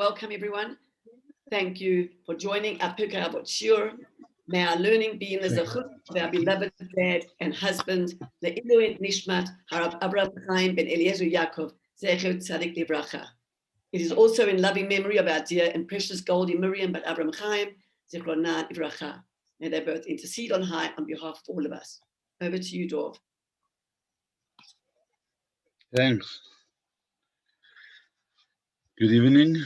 welcome everyone. Thank you for joining our Pirkei shiur. May our learning be in the zechut of our beloved dad and husband, the Iluit Nishmat, Harav Avraham Chaim ben Eliezer Yaakov, Zecher Tzadik Livracha. It is also in loving memory of our dear and precious Goldie Miriam but Avraham Chaim, Zechrona Livracha. May they both intercede on high on behalf of all of us. Over to you, Dov. Thanks. Good evening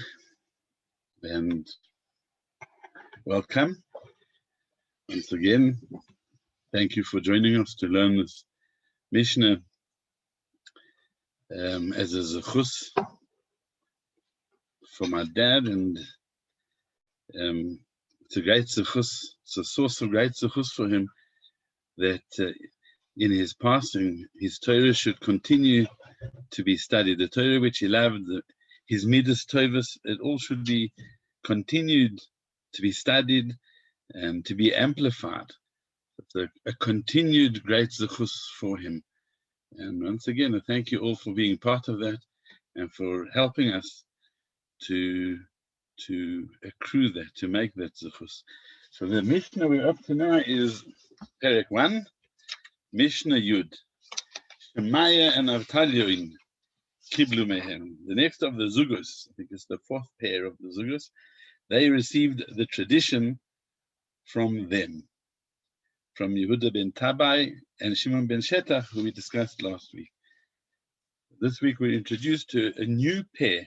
and welcome once again. Thank you for joining us to learn this Mishna as a zechus for my dad, and it's a great zechus. It's a source of great zechus for him that in his passing, his Torah should continue to be studied. The Torah which he loved, his midas tovas, it all should be continued to be studied and to be amplified. It's a continued great zechus for him. And once again, I thank you all for being part of that and for helping us to accrue that, to make that zechus. So the Mishna we're up to now is Perek 1, Mishna Yud. Shmaya and Vavtaliyon kiblu mehem. The next of the zugos, I think it's the fourth pair of the zugos, they received the tradition from them, from Yehuda ben Tabai and Shimon ben Shetach, who we discussed last week. This week we're introduced to a new pair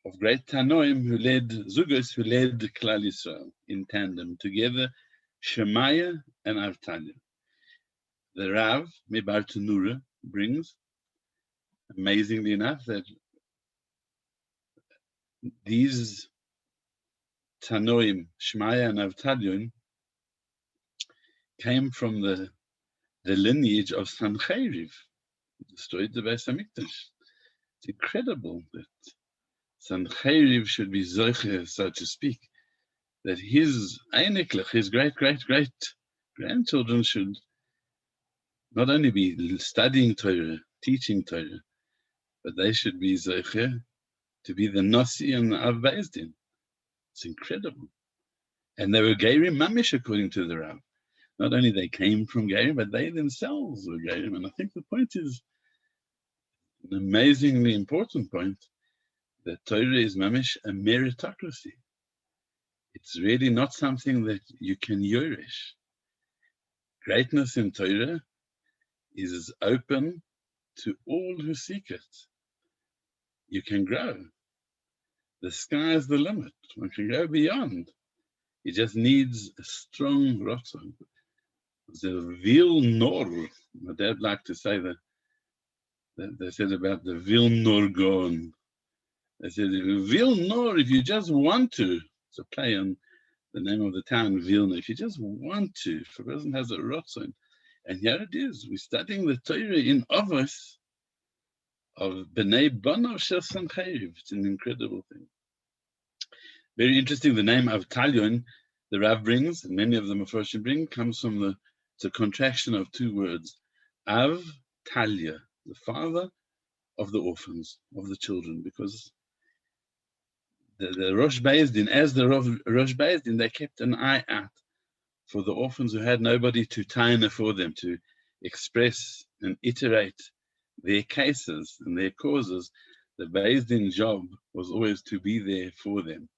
of great Tanoim who led zugos, who led Klal Yisrael in tandem together, Shmaya and Vavtaliyon. The Rav Mebar Tanura brings, amazingly enough, that these Tanoim, Shmaya and Vavtaliyon, came from the lineage of Sancheriv, who destroyed the Beis Hamikdash. It's incredible that Sancheriv should be Zocher, so to speak, that his Eineklich, his great-great-great-grandchildren should not only be studying Torah, teaching Torah, but they should be Zocher to be the Nasi and the Av Beis Din. It's incredible. And they were Geirim Mamish, according to the Rav. Not only they came from Geirim, but they themselves were Geirim. And I think the point is an amazingly important point, that Torah is Mamish a meritocracy. It's really not something that you can yorish. Greatness in Torah is open to all who seek it. You can grow. The sky is the limit. One can go beyond. It just needs a strong rotzon. The vil nor, my dad liked to say that they said about the vil nor gon. They said, vil nor, if you just want to, it's a play on the name of the town, Vilna, if you just want to, if a person has a rotzon. And here it is, we're studying the Torah in Avos of B'nai Banav Shel Sancheriv. It's an incredible thing. Very interesting, the name Vavtaliyon, the Rav brings, and many of the Mefarshim bring, comes from it's a contraction of two words. Av Talia, the father of the orphans, of the children, because the Rosh Beis Din, as the Rosh Beis Din, they kept an eye out for the orphans who had nobody to taina for them, to express and iterate their cases and their causes. The Beis Din's job was always to be there for them.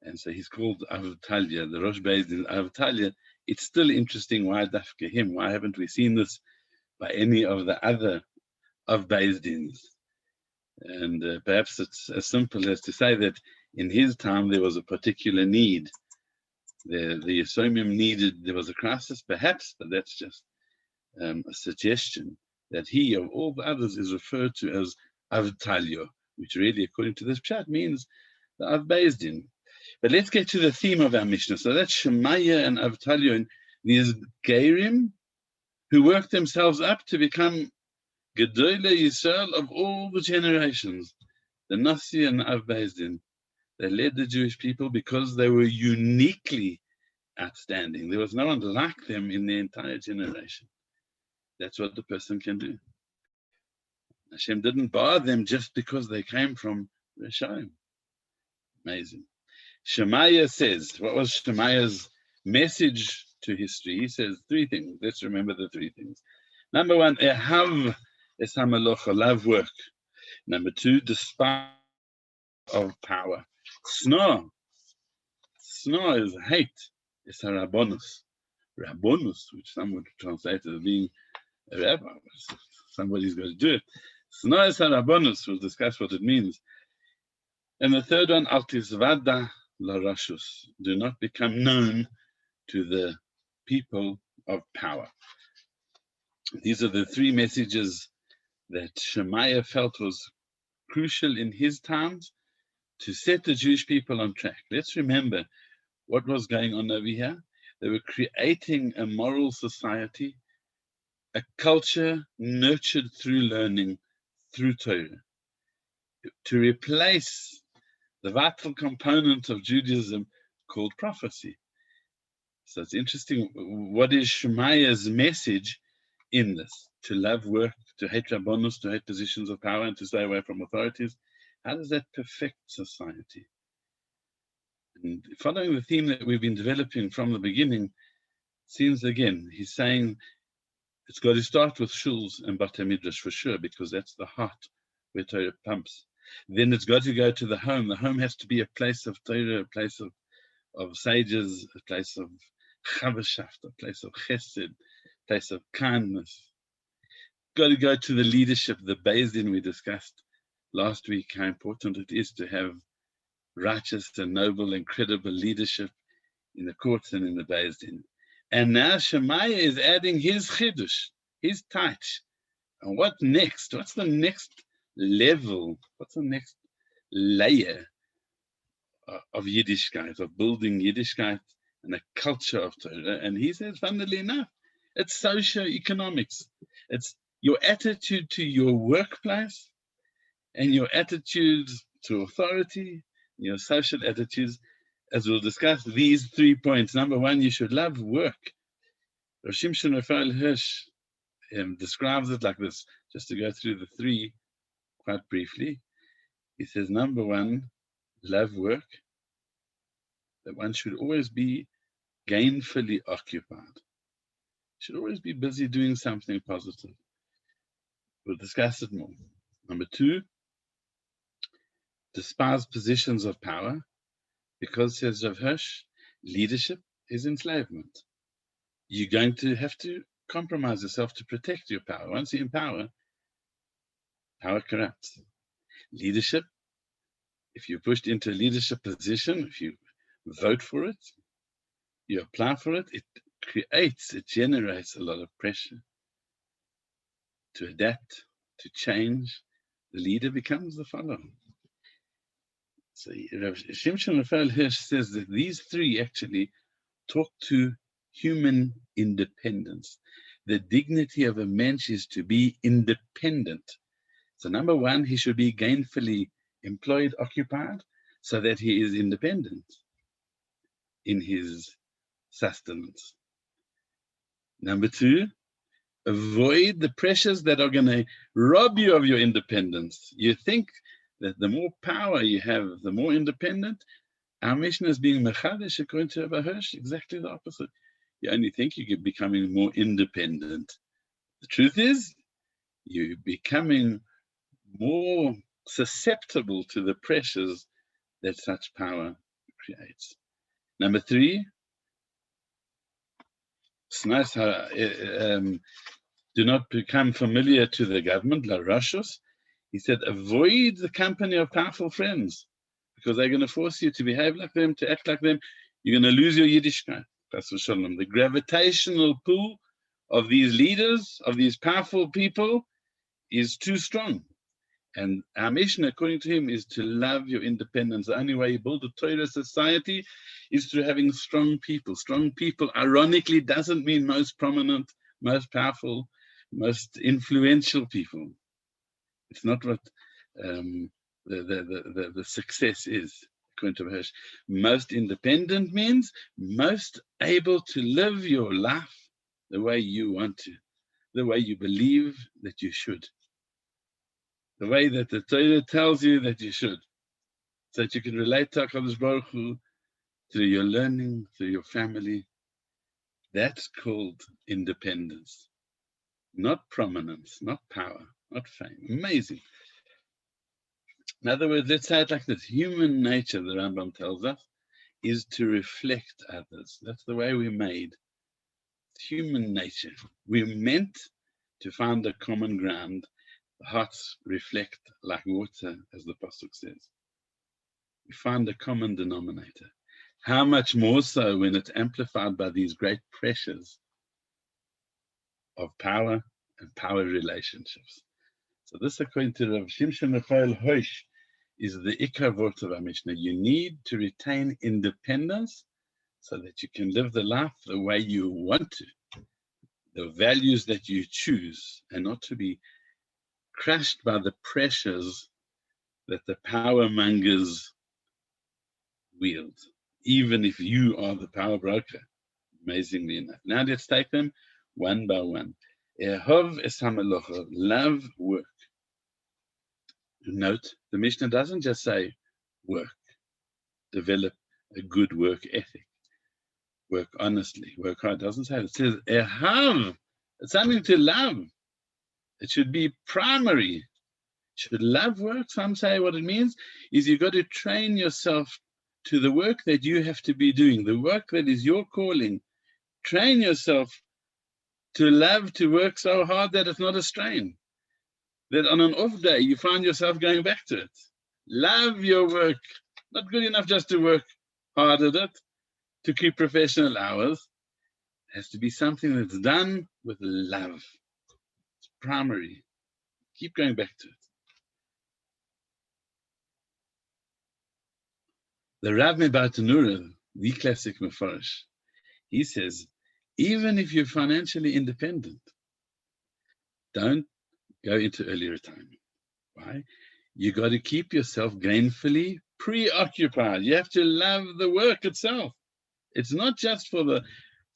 And so he's called Avtalia, the Rosh Beis Din Avtalia. It's still interesting why dafka him. Why haven't we seen this by any of the other of Beis Dins? And perhaps it's as simple as to say that in his time there was a particular need. The Yisomim needed, there was a crisis, perhaps, but that's just a suggestion that he, of all the others, is referred to as Avtalio, which really, according to this pshat, means the Av Beis Din. But let's get to the theme of our Mishnah. So that's Shmaya and Vavtaliyon, these Geirim who worked themselves up to become Gedolei Yisrael of all the generations, the Nasi and Av Beis Din. They led the Jewish people because they were uniquely outstanding. There was no one like them in the entire generation. That's what the person can do. Hashem didn't bar them just because they came from Chaim. Amazing. Shmaya says, what was Shmaya's message to history? He says three things. Let's remember the three things. Number one, ehav es hamalocha, love work. Number two, despise of power. Snor is hate. It's a rabbonus. Rabbonus, which some would translate as being a rabbi. Somebody's got to do it. Snor is a rabbonus. We'll discuss what it means. And the third one, altisvada la rashus. Do not become known to the people of power. These are the three messages that Shmaya felt was crucial in his times to set the Jewish people on track. Let's remember what was going on over here. They were creating a moral society, a culture nurtured through learning, through Torah, to replace the vital component of Judaism called prophecy. So it's interesting, what is Shmaya's message in this? To love work, to hate rabbonus, to hate positions of power, and to stay away from authorities. How does that perfect society? And following the theme that we've been developing from the beginning, seems again, he's saying it's got to start with shuls and bate midrash for sure, because that's the heart where Torah pumps. Then it's got to go to the home. The home has to be a place of Torah, a place of sages, a place of chavashaft, a place of chesed, a place of kindness. Got to go to the leadership, the Beis Din we discussed last week, how important it is to have righteous and noble and credible leadership in the courts and in the Beis Din. And now Shmaya is adding his chidush, his touch. And what next? What's the next level? What's the next layer of Yiddishkeit, of building Yiddishkeit and a culture of Torah? And he says, funnily enough, it's socio-economics. It's your attitude to your workplace and your attitude to authority, your social attitudes, as we'll discuss these 3 points. Number one, you should love work. Rosh Raphael Hirsch describes it like this, just to go through the three quite briefly. He says, number one, love work, that one should always be gainfully occupied. Should always be busy doing something positive. We'll discuss it more. Number two, despise positions of power, because, says Rav Hirsch, leadership is enslavement. You're going to have to compromise yourself to protect your power. Once you're in power, power corrupts. Leadership, if you're pushed into a leadership position, if you vote for it, you apply for it, it generates a lot of pressure to adapt, to change. The leader becomes the follower. So Shimshon Raphael Hirsch says that these three actually talk to human independence. The dignity of a man is to be independent. So number one, he should be gainfully employed, occupied, so that he is independent in his sustenance. Number two, avoid the pressures that are going to rob you of your independence. You think that the more power you have, the more independent. Our Mishna is being mechadish according to Rabbi Hirsch, exactly the opposite. You only think you're becoming more independent. The truth is, you're becoming more susceptible to the pressures that such power creates. Number three, do not become familiar to the government, la rashus. He said, avoid the company of powerful friends, because they're going to force you to behave like them, to act like them. You're going to lose your Yiddishkeit. The gravitational pull of these leaders, of these powerful people, is too strong. And our mission, according to him, is to love your independence. The only way you build a Torah society is through having strong people. Strong people, ironically, doesn't mean most prominent, most powerful, most influential people. It's not what the success is, according to Hirsch. Most independent means most able to live your life the way you want to, the way you believe that you should, the way that the Torah tells you that you should. so that you can relate to HaKadosh Baruch Hu through your learning, through your family. That's called independence, not prominence, not power, not fame. Amazing. In other words, let's say it like this. Human nature, the Rambam tells us, is to reflect others. That's the way we're made. It's human nature. We're meant to find a common ground. The hearts reflect like water, as the Pasuk says. We find a common denominator. How much more so when it's amplified by these great pressures of power and power relationships. So this, according to Rav Shimshon Raphael Hosh, is the ikar vort of our Mishna. You need to retain independence so that you can live the life the way you want to, the values that you choose, and not to be crushed by the pressures that the power mongers wield, even if you are the power broker, amazingly enough. Now let's take them one by one. Ehov es hamelocha, love work. Note, the Mishnah doesn't just say work, develop a good work ethic, work honestly, work hard. It doesn't say it. It says ehav, it's something to love. It should be primary. Should love work? Some say what it means is you've got to train yourself to the work that you have to be doing, the work that is your calling. Train yourself to love to work so hard that it's not a strain, that on an off day you find yourself going back to it. Love your work. Not good enough just to work hard at it, to keep professional hours. It has to be something that's done with love. It's primary. Keep going back to it. The Rav Mebartanura, the classic Mefarish, he says, even if you're financially independent, don't go into early retirement. Why? You got to keep yourself gainfully preoccupied. You have to love the work itself. It's not just for the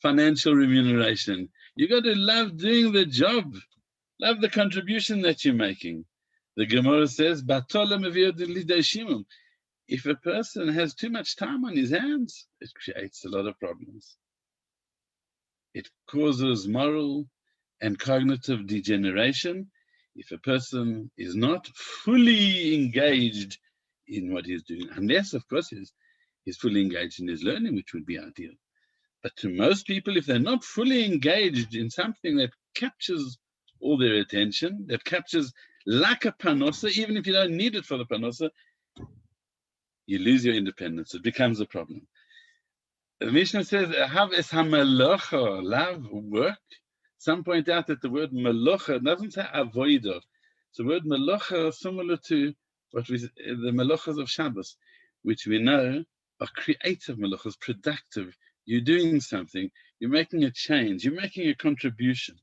financial remuneration. You got to love doing the job, love the contribution that you're making. The Gemara says, if a person has too much time on his hands, it creates a lot of problems. It causes moral and cognitive degeneration if a person is not fully engaged in what he's doing, unless, of course, he's fully engaged in his learning, which would be ideal. But to most people, if they're not fully engaged in something that captures all their attention, that captures like a panosa, even if you don't need it for the panosa, you lose your independence. It becomes a problem. The Mishnah says, "Hav es hamelocha," love work. Some point out that the word melocha doesn't say avoida. The word melocha is similar to the melochas of Shabbos, which we know are creative melochas, productive. You're doing something. You're making a change. You're making a contribution.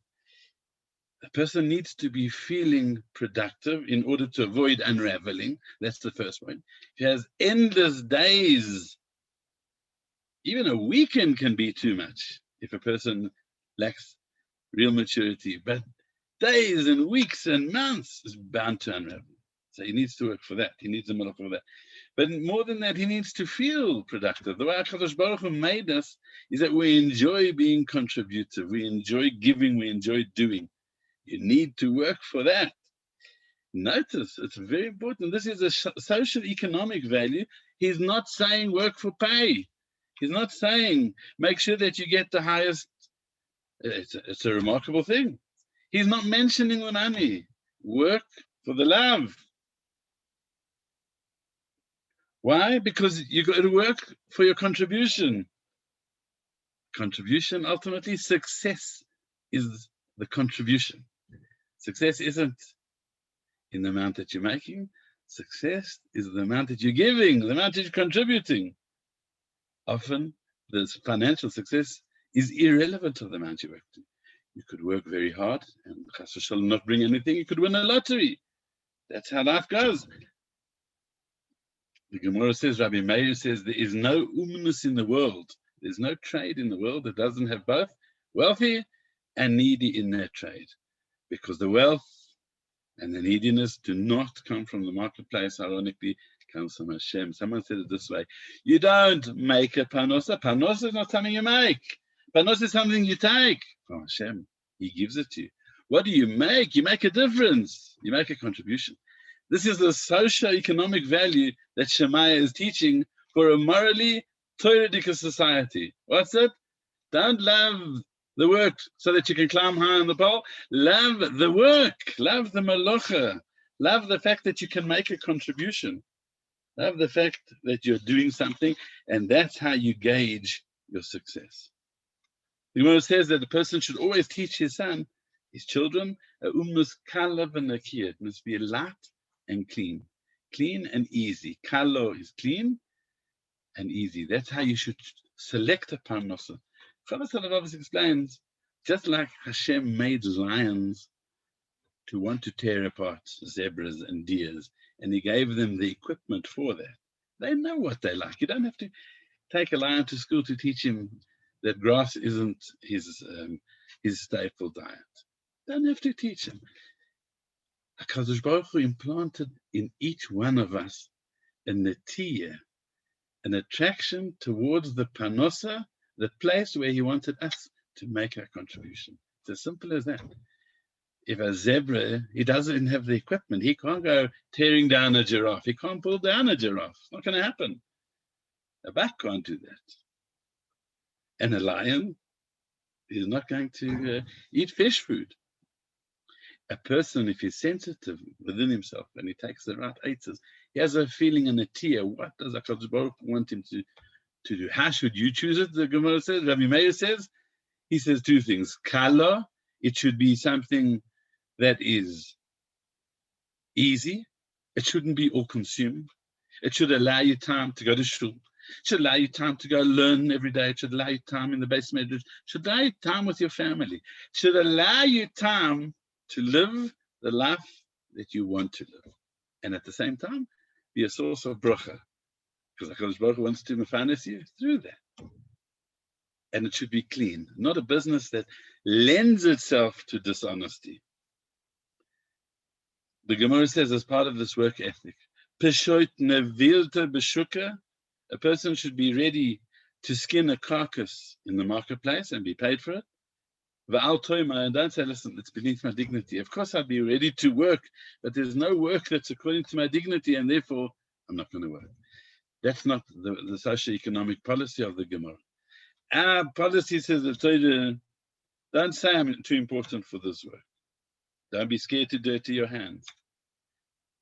A person needs to be feeling productive in order to avoid unraveling. That's the first point. If he has endless days, even a weekend can be too much if a person lacks real maturity. But days and weeks and months is bound to unravel. So he needs to work for that. He needs a melech for that. But more than that, he needs to feel productive. The way HaKadosh Baruch Hu made us is that we enjoy being contributive. We enjoy giving. We enjoy doing. You need to work for that. Notice, it's very important. This is a social economic value. He's not saying work for pay. He's not saying make sure that you get the highest. It's a remarkable thing. He's not mentioning the money. Work for the love. Why? Because you got to work for your contribution. Contribution, ultimately, success is the contribution. Success isn't in the amount that you're making. Success is the amount that you're giving, the amount that you're contributing. Often, this financial success is irrelevant of the amount you work to. You could work very hard and chas v'shalom not bring anything. You could win a lottery. That's how life goes. The Gemara says, Rabbi Meir says, there is no umnus in the world. There's no trade in the world that doesn't have both wealthy and needy in their trade. Because the wealth and the neediness do not come from the marketplace, ironically, comes from Hashem. Someone said it this way: you don't make a parnosa. Parnosa is not something you make. Parnosa is something you take from Hashem. He gives it to you. What do you make? You make a difference. You make a contribution. This is the socio-economic value that Shmaya is teaching for a morally Torah-dic society. What's it? Don't love the work so that you can climb high on the pole. Love the work. Love the malocha. Love the fact that you can make a contribution. Love the fact that you're doing something, and that's how you gauge your success. The Gemara says that the person should always teach his son, his children, it must be light and clean. Clean and easy. Kalo is clean and easy. That's how you should select a parnosa. Avos explains, just like Hashem made lions to want to tear apart zebras and deers, and he gave them the equipment for that. They know what they like. You don't have to take a lion to school to teach him that grass isn't his staple diet. Don't have to teach him. HaKadosh Baruch Hu implanted in each one of us a netiyah, an attraction towards the parnosa, the place where he wanted us to make our contribution. It's as simple as that. If a zebra, he doesn't have the equipment, he can't go tearing down a giraffe. He can't pull down a giraffe. It's not going to happen. A buck can't do that. And a lion is not going to eat fish food. A person, if he's sensitive within himself and he takes the right eitzes, he has a feeling and a tear. What does HaKadosh Baruch Hu want him to do? How should you choose it? The Gemara says, Rabbi Meir says, he says two things. Kala, it should be something that is easy. It shouldn't be all-consuming. It should allow you time to go to shul. It should allow you time to go learn every day. It should allow you time in the base medrash. It should allow you time with your family. It should allow you time to live the life that you want to live. And at the same time, be a source of bracha. Because HaKadosh Baruch Hu wants to mefanes you through that. And it should be clean, not a business that lends itself to dishonesty. The Gemara says, as part of this work ethic, Peshoit nevilta beshuka, a person should be ready to skin a carcass in the marketplace and be paid for it. Va'al toima, and don't say, listen, it's beneath my dignity. Of course I'd be ready to work, but there's no work that's according to my dignity, and therefore I'm not going to work. That's not the socio-economic policy of the Gemara. Our policy says that don't say I'm too important for this work. Don't be scared to dirty your hands.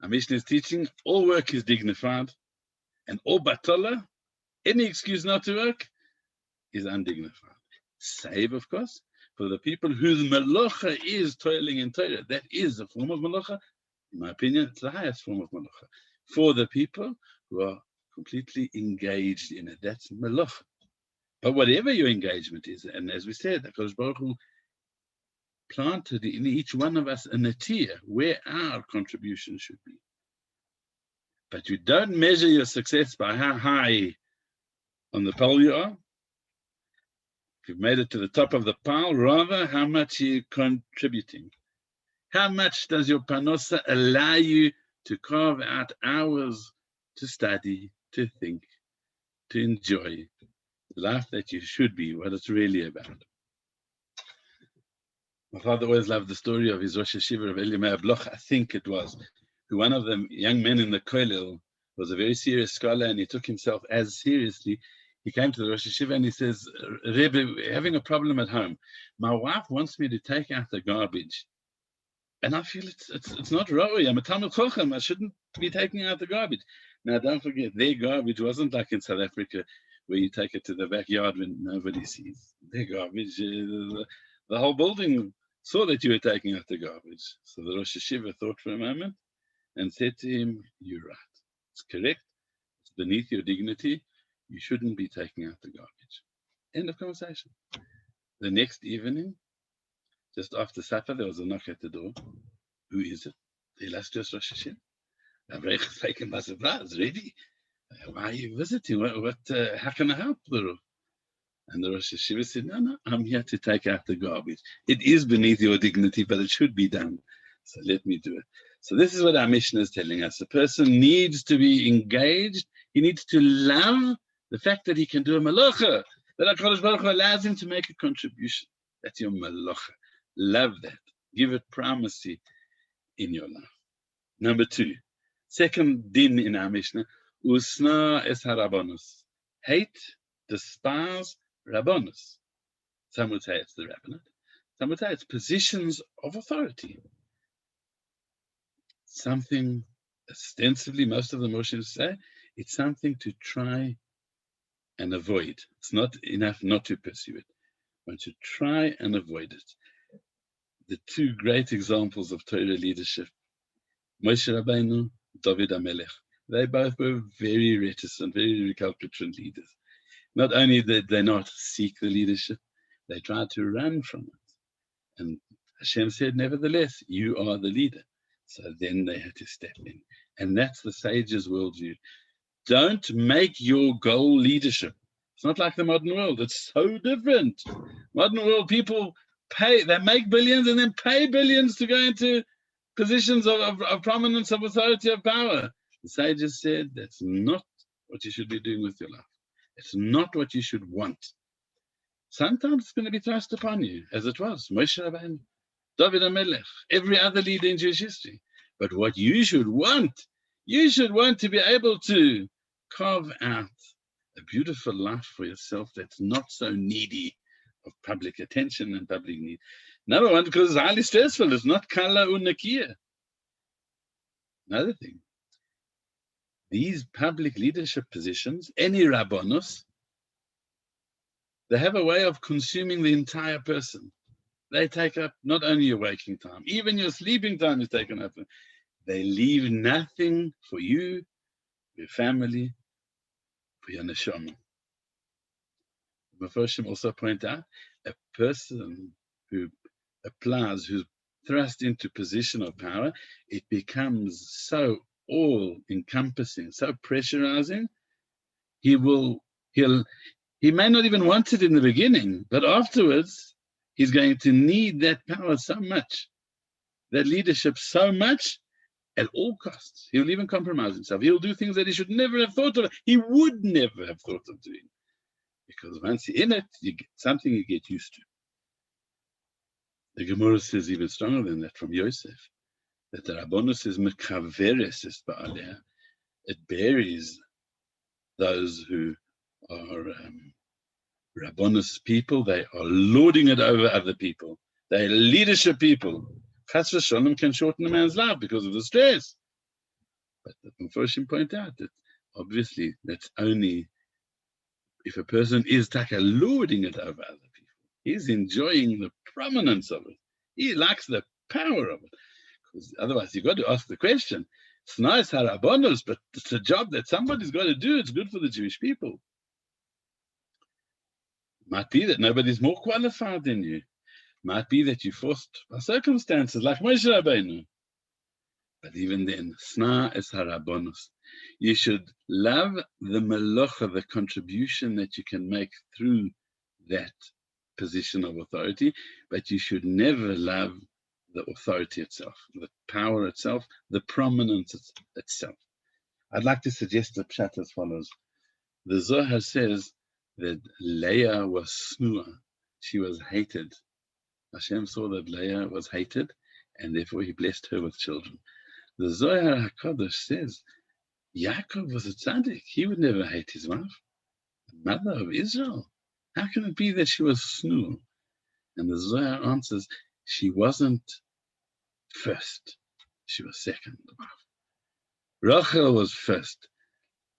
Our Mishna is teaching all work is dignified, and all batala, any excuse not to work, is undignified. Save, of course, for the people whose melacha is toiling in Torah. That is a form of melacha. In my opinion, it's the highest form of melacha. For the people who are completely engaged in it, that's melacha. But whatever your engagement is, and as we said, HaKadosh Baruch Hu planted in each one of us a netiyah where our contribution should be. But you don't measure your success by how high on the pole you are. If you've made it to the top of the pile, rather how much you're contributing. How much does your parnosa allow you to carve out hours to study, to think, to enjoy the life that you should be, what it's really about. My father always loved the story of his Rosh Yeshiva of Eliyahu Bloch, I think it was, who one of the young men in the kollel was a very serious scholar, and he took himself as seriously. He came to the Rosh Yeshiva and he says, Rebbe, we're having a problem at home. My wife wants me to take out the garbage. And I feel it's not right. I'm a Talmud Chacham. I shouldn't be taking out the garbage. Now, don't forget, their garbage wasn't like in South Africa, where you take it to the backyard when nobody sees. Their garbage, the whole building saw that you were taking out the garbage. So the Rosh Yeshiva thought for a moment and said to him, you're right. It's correct. It's beneath your dignity. You shouldn't be taking out the garbage. End of conversation. The next evening, just after supper, there was a knock at the door. Who is it? The illustrious Rosh Yeshiva. Avraham was taken by surprise. Ready? Why are you visiting? How can I help? And the Rosh Yeshiva said, no, I'm here to take out the garbage. It is beneath your dignity, but it should be done. So let me do it. So this is what our Mishna is telling us. A person needs to be engaged. He needs to love the fact that he can do a malacha, that HaKadosh Baruch Hu allows him to make a contribution. That's your malacha. Love that. Give it primacy in your life. Number 2, second din in our Mishnah, usna es harabonos. Hate, despise rabbonos. Some would say it's the rabbinate. Some would say it's positions of authority. Something ostensibly, most of the Moshems say, it's something to try and avoid. It's not enough not to pursue it. One should try and avoid it. The 2 great examples of Torah leadership, Moshe Rabbeinu, David HaMelech, they both were very reticent, very recalcitrant leaders. Not only did they not seek the leadership, they tried to run from it. And Hashem said, nevertheless, you are the leader. So then they had to step in. And that's the sage's worldview. Don't make your goal leadership. It's not like the modern world. It's so different. Modern world, people pay, they make billions and then pay billions to go into positions of prominence, of authority, of power. The sages said that's not what you should be doing with your life. It's not what you should want. Sometimes it's going to be thrust upon you, as it was. Moshe Rabbeinu, David HaMelech, every other leader in Jewish history. But what you should want to be able to carve out a beautiful life for yourself that's not so needy of public attention and public need. Number 1, because it's highly stressful. It's not kala unakia. Another thing, these public leadership positions, any rabbonos, they have a way of consuming the entire person. They take up not only your waking time, even your sleeping time is taken up. They leave nothing for you, your family, for your neshama. Mephoshim also point out, a person who applies, who's thrust into position of power, it becomes so all-encompassing, so pressurizing. He may not even want it in the beginning, but afterwards, he's going to need that power so much, that leadership so much, at all costs. He'll even compromise himself. He'll do things that he should never have thought of. He would never have thought of doing. Because once you're in it, you get something you get used to. The Gemara says even stronger than that from Yosef, that the Rabbanus is mekaveres is ba'aleh. It buries those who are Rabbanus people. They are lording it over other people. They are leadership people. Chas v'sholom can shorten a man's life because of the stress. But the Mephoshim point out that obviously that's only if a person is lording it over other people. He's enjoying the prominence of it. He likes the power of it. Because otherwise, you've got to ask the question. It's nice, harabonos, but it's a job that somebody's got to do. It's good for the Jewish people. Might be that nobody's more qualified than you. Might be that you're forced by circumstances like Moshe Rabbeinu. But even then, sna es harabonos. You should love the melacha, the contribution that you can make through that position of authority, but you should never love the authority itself, the power itself, the prominence itself. I'd like to suggest a pshat as follows. The Zohar says that Leah was snua. She was hated. Hashem saw that Leah was hated, and therefore he blessed her with children. The Zohar HaKadosh says Yaakov was a tzaddik. He would never hate his wife, the mother of Israel. How can it be that she was snua? And the Zohar answers, she wasn't first. She was second. Rachel was first.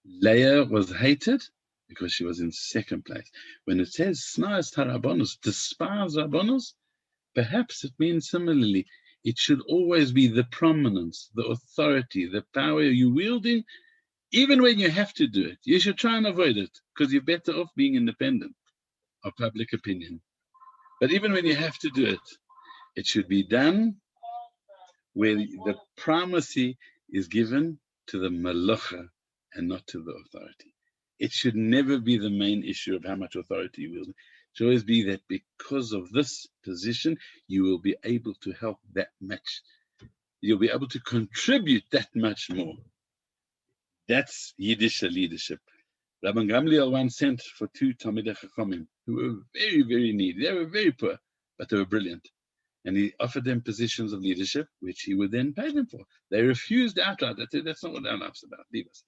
Leah was hated because she was in second place. When it says snas harabonos, despise rabbonos, perhaps it means similarly. It should always be the prominence, the authority, the power you're wielding, even when you have to do it. You should try and avoid it because you're better off being independent of public opinion. But even when you have to do it, it should be done where the primacy is given to the malacha and not to the authority. It should never be the main issue of how much authority you wield. It should always be that because of this position, you will be able to help that much you'll be able to contribute that much more. That's Yiddish leadership. Rabbi Gamliel once sent for 2 Talmidei Chachamim who were very, very needy. They were very poor, but they were brilliant. And he offered them positions of leadership, which he would then pay them for. They refused outright. They said, that's not what our life's about. Leave us.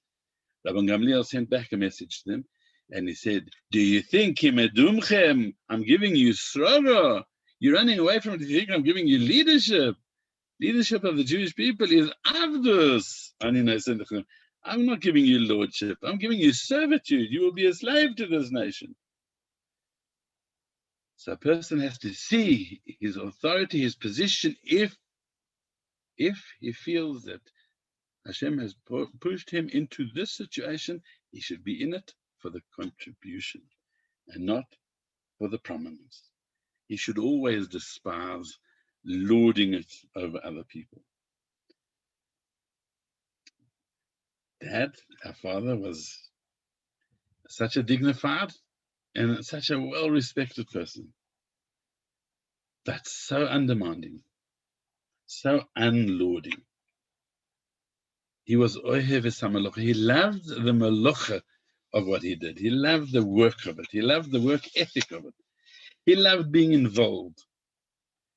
Rabbi Gamliel sent back a message to them, and he said, do you think, I'm giving you srara? You're running away from it. You think I'm giving you leadership? Leadership of the Jewish people is Avos. I'm not giving you lordship. I'm giving you servitude. You will be a slave to this nation. So a person has to see his authority, his position. If he feels that Hashem has pushed him into this situation, he should be in it for the contribution and not for the prominence. He should always despise lording it over other people. Dad, our father, was such a dignified and such a well-respected person, but so undemanding, so unlording. He was ohev es hamalocha. He loved the malocha of what he did. He loved the work of it. He loved the work ethic of it. He loved being involved.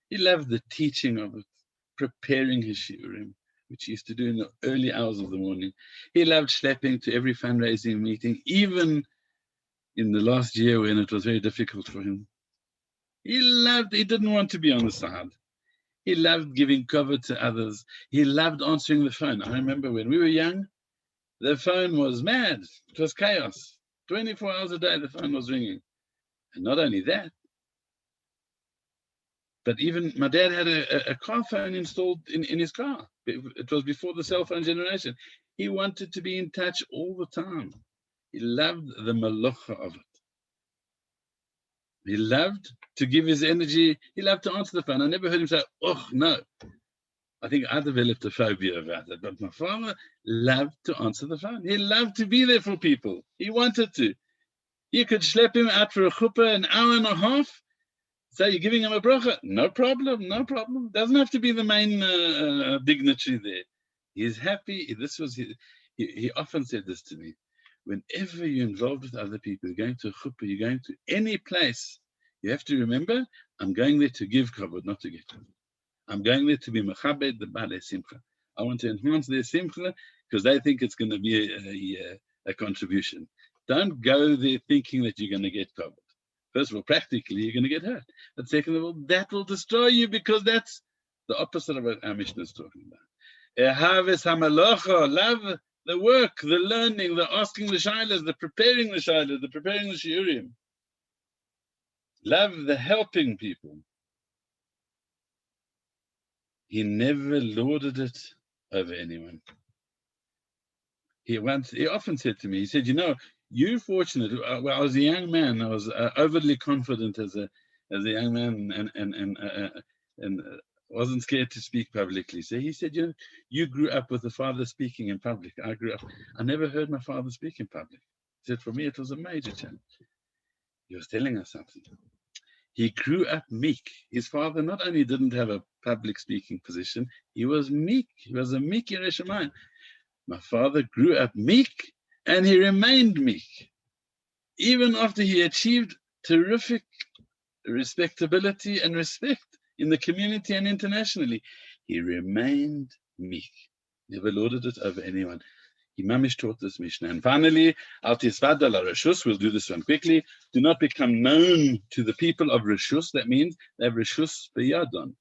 He loved the teaching of it, preparing his shiurim, which he used to do in the early hours of the morning. He loved schlepping to every fundraising meeting, even in the last year when it was very difficult for him. He didn't want to be on the side. He loved giving cover to others. He loved answering the phone. I remember when we were young, the phone was mad. It was chaos. 24 hours a day, the phone was ringing. And not only that, but even my dad had a car phone installed in his car. It was before the cell phone generation. He wanted to be in touch all the time. He loved the malocha of it. He loved to give his energy. He loved to answer the phone. I never heard him say, oh, no. I think I developed a phobia about it. But my father loved to answer the phone. He loved to be there for people. He wanted to. You could schlep him out for a chuppah an hour and a half. So you're giving him a bracha? No problem, no problem. Doesn't have to be the main dignitary there. He's happy. He often said this to me. Whenever you're involved with other people, you're going to a chuppah, you're going to any place, you have to remember, I'm going there to give kavod, not to get kavod. I'm going there to be mechabed the balei simcha. I want to enhance their simcha because they think it's going to be a contribution. Don't go there thinking that you're going to get kavod. First of all, practically, you're going to get hurt. But second of all, that will destroy you because that's the opposite of what our Mishna is talking about. Ehaves hamalocha, love the work, the learning, the asking the shilas, the preparing the shilas, the preparing the shiurim. Love the helping people. He never lorded it over anyone. He often said to me, he said, you're fortunate. Well, I was a young man. I was overly confident as a young man and wasn't scared to speak publicly. So he said, you grew up with the father speaking in public. I never heard my father speak in public. He said, for me, it was a major challenge. He was telling us something. He grew up meek. His father not only didn't have a public speaking position, he was meek. He was a meek Yerushalayim. My father grew up meek and he remained meek. Even after he achieved terrific respectability and respect in the community and internationally, he remained meek. Never lorded it over anyone. He mamish taught this Mishna. And finally, al tisvada la reshus, we'll do this one quickly. Do not become known to the people of reshus. That means they have reshus beyadon.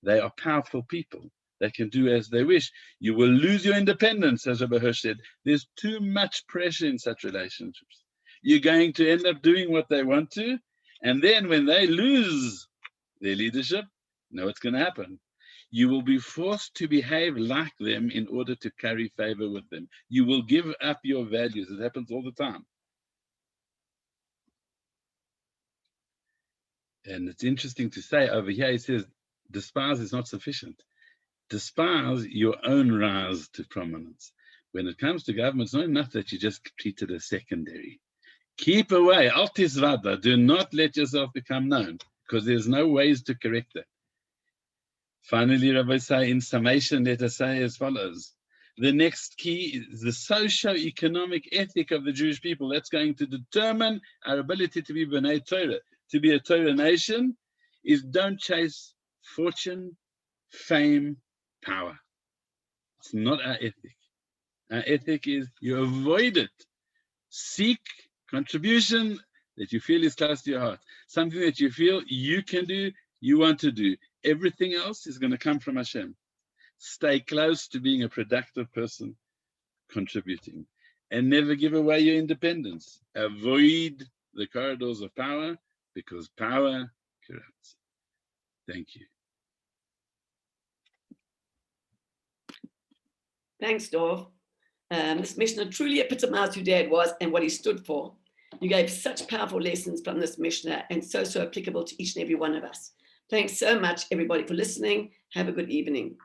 They are powerful people. They can do as they wish. You will lose your independence, as Rabbi Hirsch said. There's too much pressure in such relationships. You're going to end up doing what they want to. And then when they lose their leadership, you know what's going to happen. You will be forced to behave like them in order to carry favor with them. You will give up your values. It happens all the time. And it's interesting to say over here, it says, despise is not sufficient. Despise your own rise to prominence. When it comes to government, it's not enough that you just treat it as secondary. Keep away. Al tisvada. Do not let yourself become known, because there's no ways to correct that. Finally, Rabbi say, in summation, let us say as follows. The next key is the socio-economic ethic of the Jewish people. That's going to determine our ability to be B'nai Torah, to be a Torah nation, is don't chase fortune, fame, power. It's not our ethic. Our ethic is you avoid it. Seek contribution that you feel is close to your heart. Something that you feel you can do, you want to do. Everything else is going to come from Hashem. Stay close to being a productive person, contributing. And never give away your independence. Avoid the corridors of power because power corrupts. Thank you. Thanks, Dov. This Mishnah truly epitomized who Dad was and what he stood for. You gave such powerful lessons from this Mishnah and so applicable to each and every one of us. Thanks so much, everybody, for listening. Have a good evening.